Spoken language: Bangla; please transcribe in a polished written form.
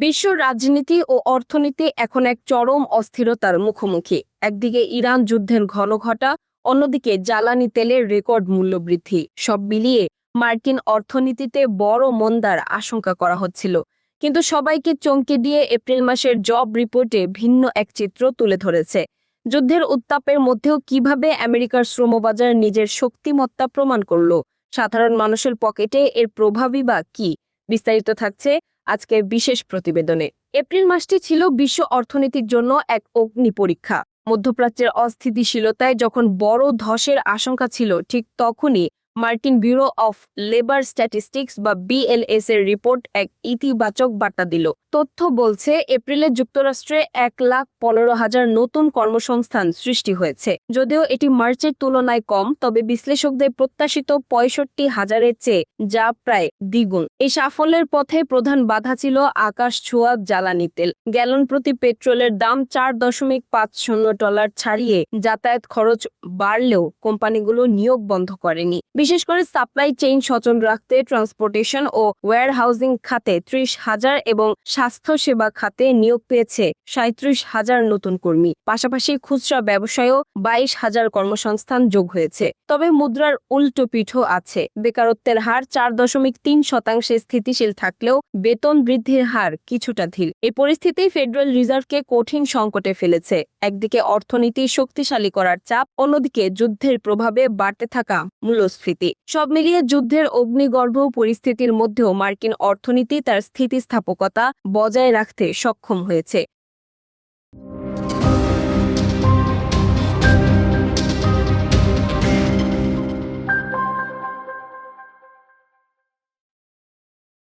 বিশ্ব রাজনীতি ও অর্থনীতি এখন এক চরম অস্থিরতার মুখোমুখি। একদিকে ইরান যুদ্ধের ঘন ঘটা, অন্যদিকে জ্বালানি তেলের রেকর্ড মূল্য বৃদ্ধি। সব মিলিয়ে মার্কিন অর্থনীতিতে বড় মন্দার আশঙ্কা করা হচ্ছিল। কিন্তু সবাইকে চমকে দিয়ে এপ্রিল মাসের জব রিপোর্টে ভিন্ন এক চিত্র তুলে ধরেছে। যুদ্ধের উত্তাপের মধ্যেও কিভাবে আমেরিকার শ্রমবাজার নিজের শক্তিমত্তা প্রমাণ করলো, সাধারণ মানুষের পকেটে এর প্রভাবই বা কি, বিস্তারিত থাকছে আজকের বিশেষ প্রতিবেদনে। এপ্রিল মাসটি ছিল বিশ্ব অর্থনীতির জন্য এক অগ্নি পরীক্ষা। মধ্যপ্রাচ্যের অস্থিতিশীলতায় যখন বড় ধসের আশঙ্কা ছিল, ঠিক তখনই মার্কিন ব্যুরো অফ লেবার স্ট্যাটিস্টিক্স বা বিএলএস এর রিপোর্ট এক ইতিবাচক বার্তা দিল। তথ্য বলছে এপ্রিলে যুক্তরাষ্ট্রে 1,15,000 নতুন কর্মসংস্থান সৃষ্টি হয়েছে। যদিও এটি মার্চের তুলনায় কম, তবে বিশ্লেষকদের প্রত্যাশিত 65,000-এর চেয়ে, যা প্রায় দ্বিগুণ। এই সাফল্যের পথে প্রধান বাধা ছিল আকাশ ছোঁয়া জ্বালানি তেল। গ্যালন প্রতি পেট্রোলের দাম $4.50 ছাড়িয়ে যাতায়াত খরচ বাড়লেও কোম্পানিগুলো নিয়োগ বন্ধ করেনি। বিশেষ করে সাপ্লাই চেইন সচল রাখতে ট্রান্সপোর্টেশন ও ওয়্যারহাউজিং খাতে 30,000 এবং স্বাস্থ্যসেবা খাতে নিয়োগ পেয়েছে 37,000 নতুন কর্মী। পাশাপাশি খুচরা ব্যবসায়ও 22,000 কর্মসংস্থান যোগ হয়েছে। তবে মুদ্রার উল্টো পিঠও আছে। বেকারত্বের হার 4.3% স্থিতিশীল থাকলেও বেতন বৃদ্ধির হার কিছুটা ধীর। এই পরিস্থিতি ফেডারেল রিজার্ভকে কঠিন সংকটে ফেলেছে। একদিকে অর্থনীতি শক্তিশালী করার চাপ, অন্যদিকে যুদ্ধের প্রভাবে বাড়তে থাকা মূল্যস্ফীতি। সব মিলিয়ে যুদ্ধের অগ্নিগর্ভ পরিস্থিতির মধ্যেও মার্কিন অর্থনীতি তার স্থিতিস্থাপকতা বজায় রাখতে সক্ষম হয়েছে।